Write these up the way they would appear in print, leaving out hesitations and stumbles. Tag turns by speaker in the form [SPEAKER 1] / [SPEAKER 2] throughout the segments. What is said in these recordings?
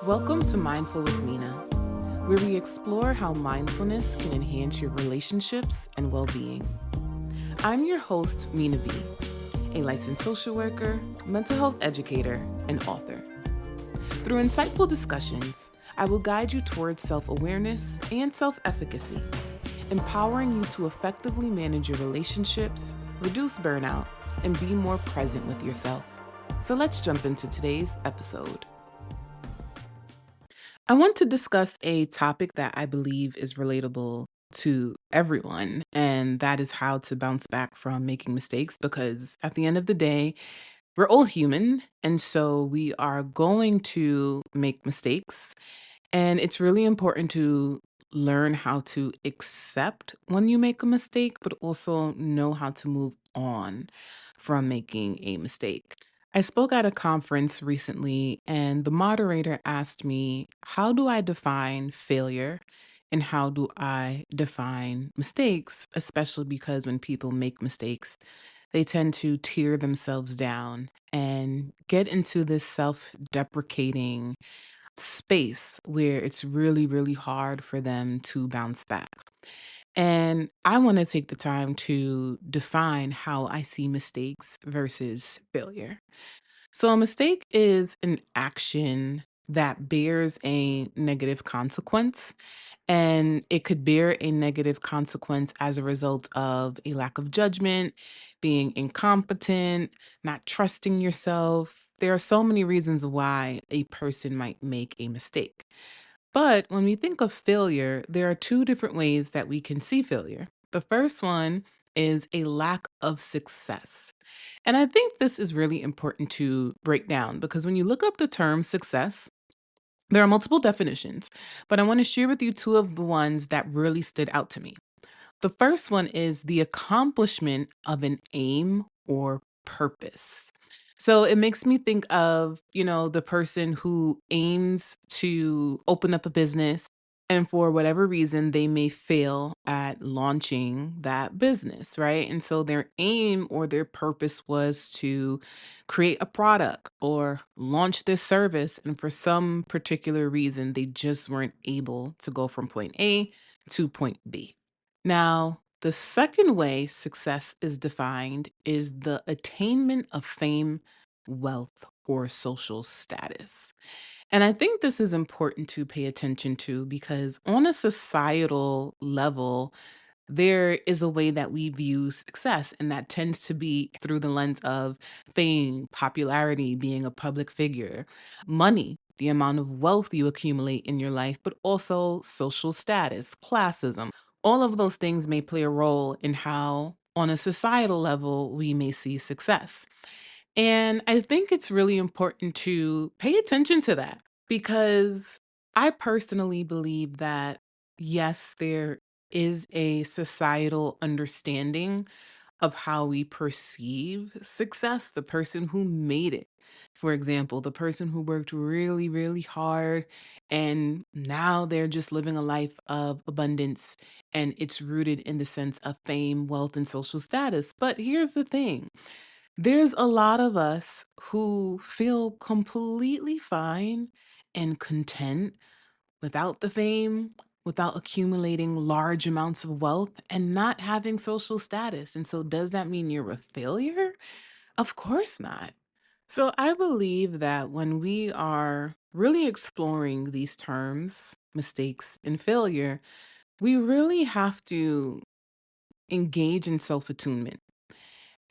[SPEAKER 1] Welcome to Mindful with Mina, where we explore how mindfulness can enhance your relationships and well being. I'm your host, Mina B., a licensed social worker, mental health educator, and author. Through insightful discussions, I will guide you towards self awareness and self efficacy, empowering you to effectively manage your relationships, reduce burnout, and be more present with yourself. So let's jump into today's episode. I want to discuss a topic that I believe is relatable to everyone, and that is how to bounce back from making mistakes because at the end of the day, we're all human. And so we are going to make mistakes. And it's really important to learn how to accept when you make a mistake, but also know how to move on from making a mistake. I spoke at a conference recently, and the moderator asked me, how do I define failure? And how do I define mistakes? Especially because when people make mistakes, they tend to tear themselves down and get into this self deprecating space where it's really, really hard for them to bounce back. And I want to take the time to define how I see mistakes versus failure. So, a mistake is an action that bears a negative consequence, and it could bear a negative consequence as a result of a lack of judgment, being incompetent, not trusting yourself. There are so many reasons why a person might make a mistake. But when we think of failure, there are two different ways that we can see failure. The first one is a lack of success. And I think this is really important to break down because when you look up the term success, there are multiple definitions, but I want to share with you two of the ones that really stood out to me. The first one is the accomplishment of an aim or purpose. So it makes me think of, the person who aims to open up a business and for whatever reason they may fail at launching that business, right? And so their aim or their purpose was to create a product or launch this service and for some particular reason they just weren't able to go from point A to point B. Now, the second way success is defined is the attainment of fame, wealth, or social status. And I think this is important to pay attention to because on a societal level, there is a way that we view success, and that tends to be through the lens of fame, popularity, being a public figure, money, the amount of wealth you accumulate in your life, but also social status, classism. All of those things may play a role in how, on a societal level, we may see success. And I think it's really important to pay attention to that because I personally believe that, yes, there is a societal understanding of how we perceive success, the person who made it. For example, the person who worked really, really hard and now they're just living a life of abundance and it's rooted in the sense of fame, wealth, and social status. But here's the thing. There's a lot of us who feel completely fine and content without the fame, without accumulating large amounts of wealth, and not having social status. And so, does that mean you're a failure? Of course not. So, I believe that when we are really exploring these terms, mistakes and failure, we really have to engage in self attunement.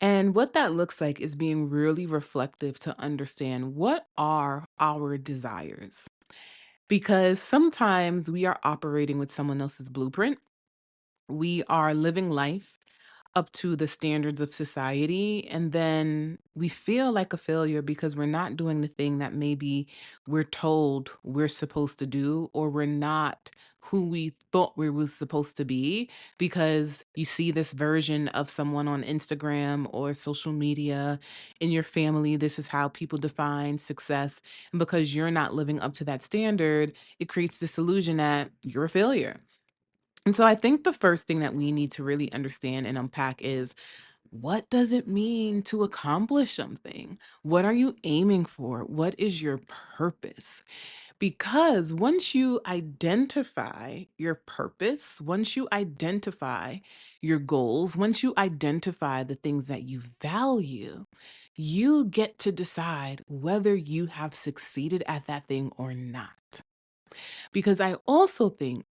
[SPEAKER 1] And what that looks like is being really reflective to understand what are our desires. Because sometimes we are operating with someone else's blueprint. We are living life up to the standards of society, and then we feel like a failure because we're not doing the thing that maybe we're told we're supposed to do, or we're not who we thought we were supposed to be because you see this version of someone on Instagram or social media in your family. This is how people define success. And because you're not living up to that standard, it creates this illusion that you're a failure. And so I think the first thing that we need to really understand and unpack is, what does it mean to accomplish something? What are you aiming for? What is your purpose? Because once you identify your purpose, once you identify your goals, once you identify the things that you value, you get to decide whether you have succeeded at that thing or not. Because I also think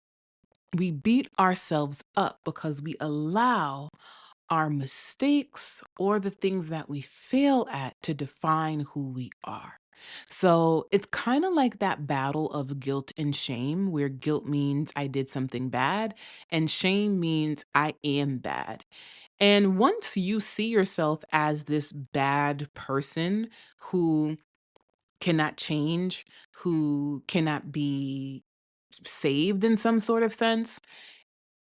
[SPEAKER 1] we beat ourselves up because we allow our mistakes or the things that we fail at to define who we are. So it's kind of like that battle of guilt and shame, where guilt means I did something bad, and shame means I am bad. And once you see yourself as this bad person who cannot change, who cannot be saved in some sort of sense,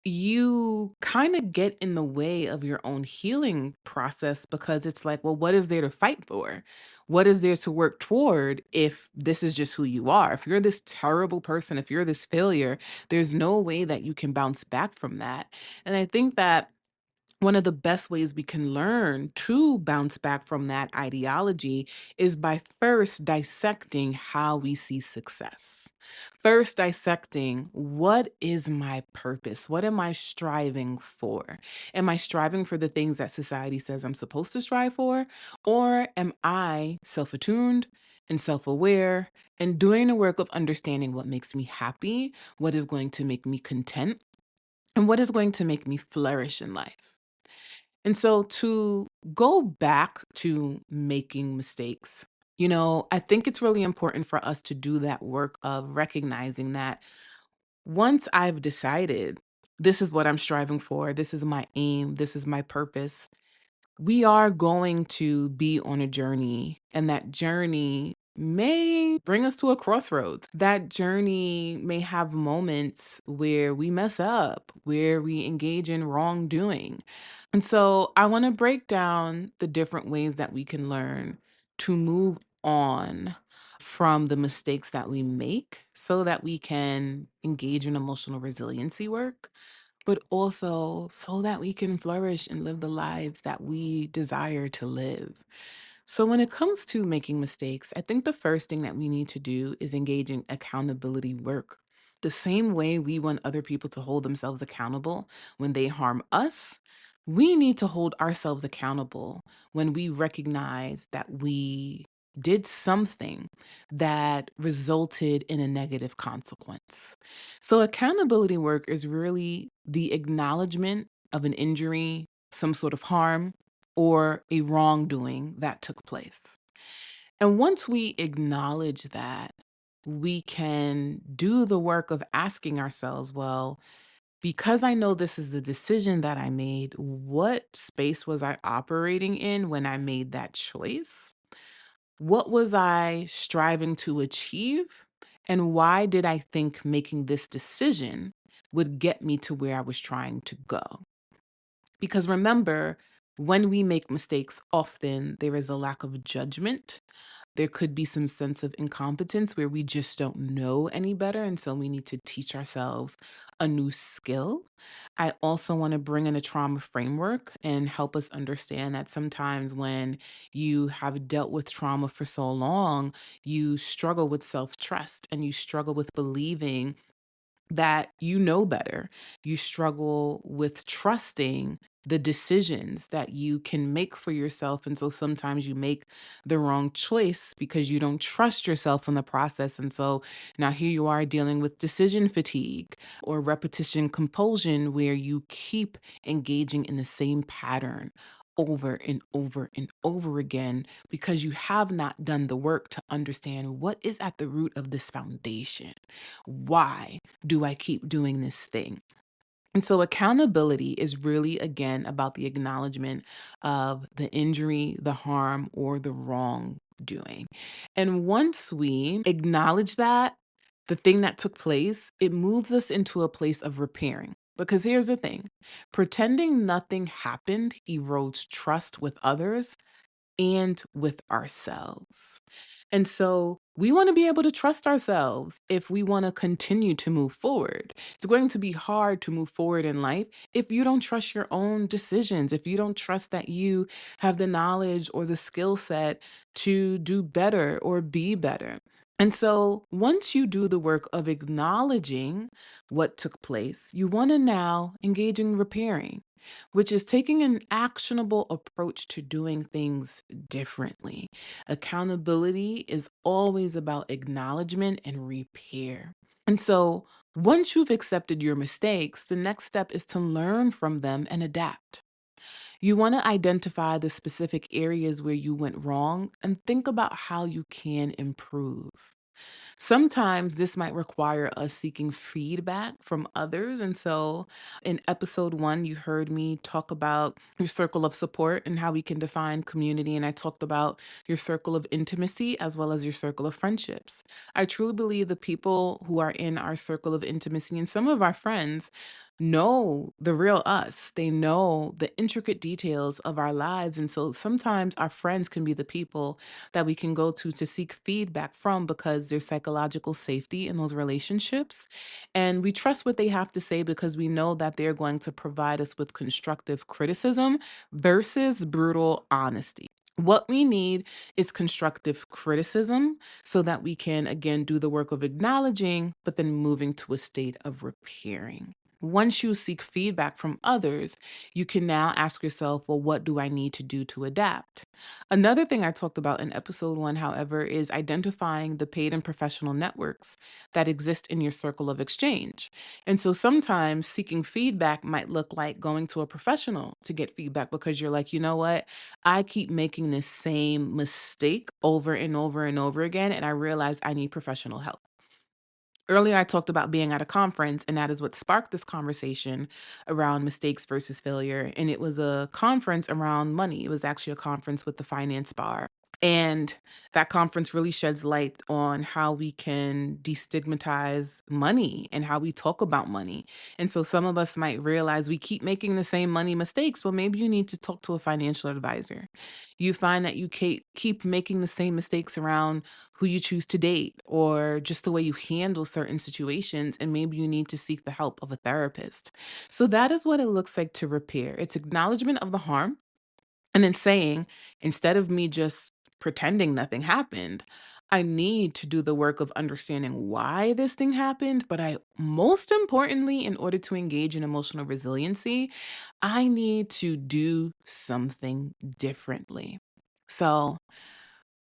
[SPEAKER 1] you kind of get in the way of your own healing process because it's like, well, what is there to fight for? What is there to work toward if this is just who you are? If you're this terrible person, if you're this failure, there's no way that you can bounce back from that. And I think that one of the best ways we can learn to bounce back from that ideology is by first dissecting how we see success. First, dissecting what is my purpose? What am I striving for? Am I striving for the things that society says I'm supposed to strive for? Or am I self attuned and self aware and doing the work of understanding what makes me happy, what is going to make me content, and what is going to make me flourish in life? And so to go back to making mistakes, I think it's really important for us to do that work of recognizing that once I've decided this is what I'm striving for, this is my aim, this is my purpose, we are going to be on a journey, and that journey may bring us to a crossroads. That journey may have moments where we mess up, where we engage in wrongdoing. And so I want to break down the different ways that we can learn to move on from the mistakes that we make so that we can engage in emotional resiliency work, but also so that we can flourish and live the lives that we desire to live. So, when it comes to making mistakes, I think the first thing that we need to do is engage in accountability work. The same way we want other people to hold themselves accountable when they harm us, we need to hold ourselves accountable when we recognize that we did something that resulted in a negative consequence. So, accountability work is really the acknowledgement of an injury, some sort of harm, or a wrongdoing that took place. And once we acknowledge that, we can do the work of asking ourselves, well, because I know this is the decision that I made, what space was I operating in when I made that choice? What was I striving to achieve? And why did I think making this decision would get me to where I was trying to go? Because remember, when we make mistakes, often there is a lack of judgment. There could be some sense of incompetence where we just don't know any better. And so we need to teach ourselves a new skill. I also want to bring in a trauma framework and help us understand that sometimes when you have dealt with trauma for so long, you struggle with self trust and you struggle with believing that you know better. You struggle with trusting the decisions that you can make for yourself. And so sometimes you make the wrong choice because you don't trust yourself in the process. And so now here you are dealing with decision fatigue or repetition compulsion, where you keep engaging in the same pattern over and over and over again because you have not done the work to understand what is at the root of this foundation. Why do I keep doing this thing? And so accountability is really, again, about the acknowledgement of the injury, the harm, or the wrongdoing. And once we acknowledge that, the thing that took place, it moves us into a place of repairing. Because here's the thing, pretending nothing happened erodes trust with others and with ourselves. And so we want to be able to trust ourselves if we want to continue to move forward. It's going to be hard to move forward in life if you don't trust your own decisions, if you don't trust that you have the knowledge or the skill set to do better or be better. And so once you do the work of acknowledging what took place, you want to now engage in repairing, which is taking an actionable approach to doing things differently. Accountability is always about acknowledgement and repair. And so once you've accepted your mistakes, the next step is to learn from them and adapt. You want to identify the specific areas where you went wrong and think about how you can improve. Sometimes this might require us seeking feedback from others. And so in episode one, you heard me talk about your circle of support and how we can define community. And I talked about your circle of intimacy as well as your circle of friendships. I truly believe the people who are in our circle of intimacy and some of our friends know the real us. They know the intricate details of our lives. And so sometimes our friends can be the people that we can go to seek feedback from because there's psychological safety in those relationships. And we trust what they have to say because we know that they're going to provide us with constructive criticism versus brutal honesty. What we need is constructive criticism so that we can, again, do the work of acknowledging, but then moving to a state of repairing. Once you seek feedback from others, you can now ask yourself, well, what do I need to do to adapt? Another thing I talked about in episode one, however, is identifying the paid and professional networks that exist in your circle of exchange. And so sometimes seeking feedback might look like going to a professional to get feedback because you're like, you know what? I keep making this same mistake over and over and over again, and I realize I need professional help. Earlier, I talked about being at a conference, and that is what sparked this conversation around mistakes versus failure. And it was a conference around money. It was actually a conference with the finance bar. And that conference really sheds light on how we can destigmatize money and how we talk about money. And so some of us might realize we keep making the same money mistakes. Well, maybe you need to talk to a financial advisor. You find that you keep making the same mistakes around who you choose to date or just the way you handle certain situations. And maybe you need to seek the help of a therapist. So that is what it looks like to repair. It's acknowledgement of the harm and then saying, instead of me just pretending nothing happened, I need to do the work of understanding why this thing happened. But I, most importantly, in order to engage in emotional resiliency, I need to do something differently. So,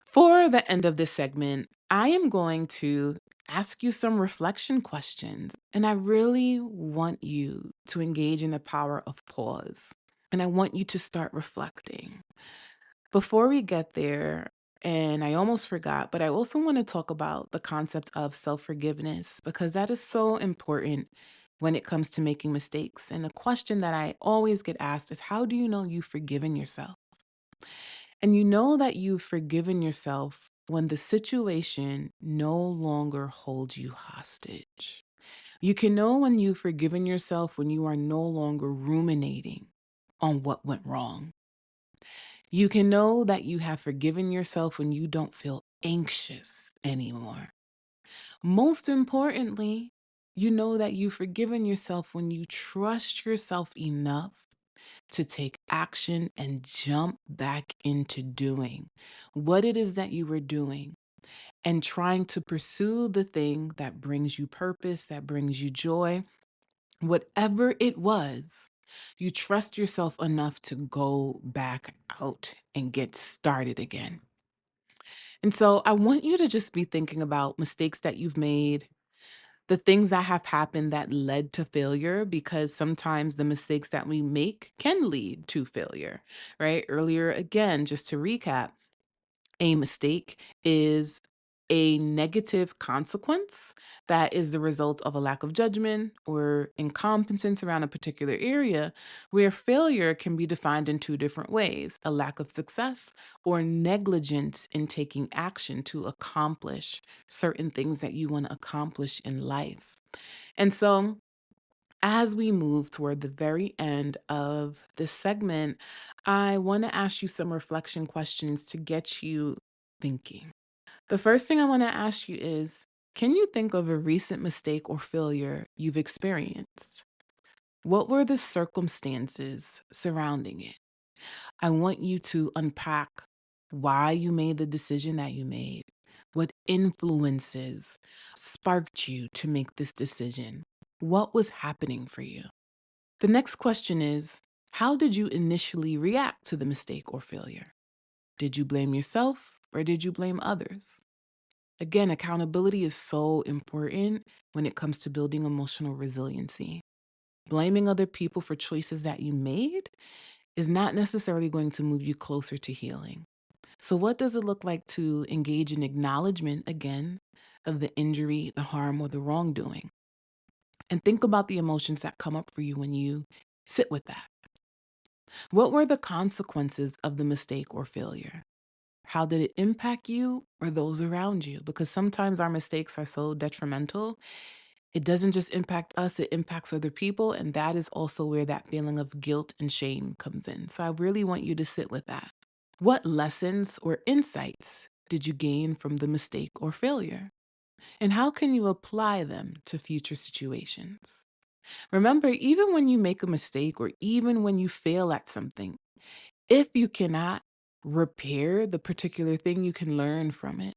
[SPEAKER 1] for the end of this segment, I am going to ask you some reflection questions. And I really want you to engage in the power of pause. And I want you to start reflecting. Before we get there, and I almost forgot, but I also want to talk about the concept of self forgiveness because that is so important when it comes to making mistakes. And the question that I always get asked is, how do you know you've forgiven yourself? And you know that you've forgiven yourself when the situation no longer holds you hostage. You can know when you've forgiven yourself when you are no longer ruminating on what went wrong. You can know that you have forgiven yourself when you don't feel anxious anymore. Most importantly, you know that you've forgiven yourself when you trust yourself enough to take action and jump back into doing what it is that you were doing and trying to pursue the thing that brings you purpose, that brings you joy, whatever it was. You trust yourself enough to go back out and get started again. And so I want you to just be thinking about mistakes that you've made, the things that have happened that led to failure, because sometimes the mistakes that we make can lead to failure, right? Earlier, again, just to recap, a mistake is a negative consequence that is the result of a lack of judgment or incompetence around a particular area, where failure can be defined in two different ways: a lack of success or negligence in taking action to accomplish certain things that you want to accomplish in life. And so, as we move toward the very end of this segment, I want to ask you some reflection questions to get you thinking. The first thing I want to ask you is, can you think of a recent mistake or failure you've experienced? What were the circumstances surrounding it? I want you to unpack why you made the decision that you made. What influences sparked you to make this decision? What was happening for you? The next question is, how did you initially react to the mistake or failure? Did you blame yourself or did you blame others? Again, accountability is so important when it comes to building emotional resiliency. Blaming other people for choices that you made is not necessarily going to move you closer to healing. So, what does it look like to engage in acknowledgement again of the injury, the harm, or the wrongdoing? And think about the emotions that come up for you when you sit with that. What were the consequences of the mistake or failure? How did it impact you or those around you? Because sometimes our mistakes are so detrimental. It doesn't just impact us, it impacts other people. And that is also where that feeling of guilt and shame comes in. So I really want you to sit with that. What lessons or insights did you gain from the mistake or failure? And how can you apply them to future situations? Remember, even when you make a mistake or even when you fail at something, if you cannot repair the particular thing, you can learn from it.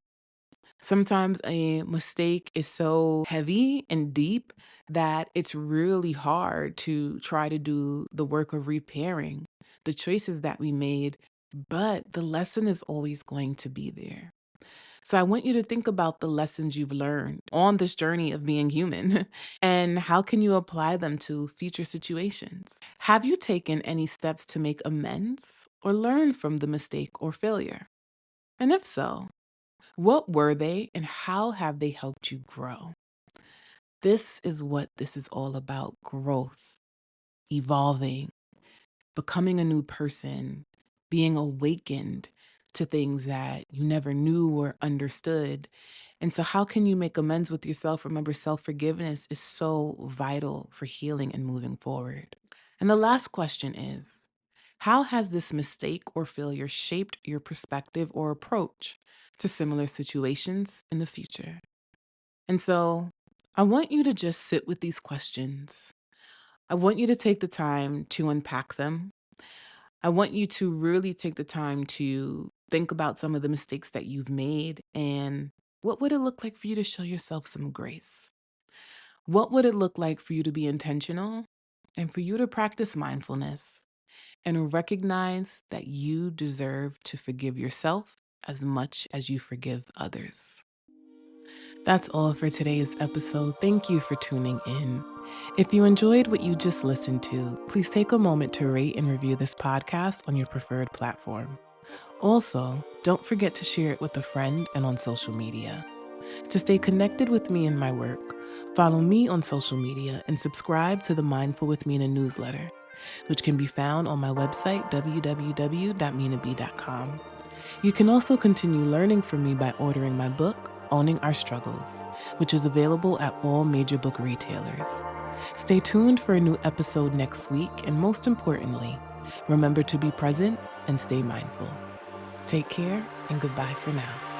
[SPEAKER 1] Sometimes a mistake is so heavy and deep that it's really hard to try to do the work of repairing the choices that we made, but the lesson is always going to be there. So I want you to think about the lessons you've learned on this journey of being human and how can you apply them to future situations? Have you taken any steps to make amends or learn from the mistake or failure? And if so, what were they and how have they helped you grow? This is what this is all about: growth, evolving, becoming a new person, being awakened to things that you never knew or understood. And so, how can you make amends with yourself? Remember, self forgiveness is so vital for healing and moving forward. And the last question is, how has this mistake or failure shaped your perspective or approach to similar situations in the future? And so, I want you to just sit with these questions. I want you to take the time to unpack them. I want you to really take the time to think about some of the mistakes that you've made and what would it look like for you to show yourself some grace? What would it look like for you to be intentional and for you to practice mindfulness and recognize that you deserve to forgive yourself as much as you forgive others? That's all for today's episode. Thank you for tuning in. If you enjoyed what you just listened to, please take a moment to rate and review this podcast on your preferred platform. Also, don't forget to share it with a friend and on social media. To stay connected with me and my work, follow me on social media and subscribe to the Mindful with Mina newsletter, which can be found on my website, www.minab.com. You can also continue learning from me by ordering my book, Owning Our Struggles, which is available at all major book retailers. Stay tuned for a new episode next week, and most importantly, remember to be present and stay mindful. Take care and goodbye for now.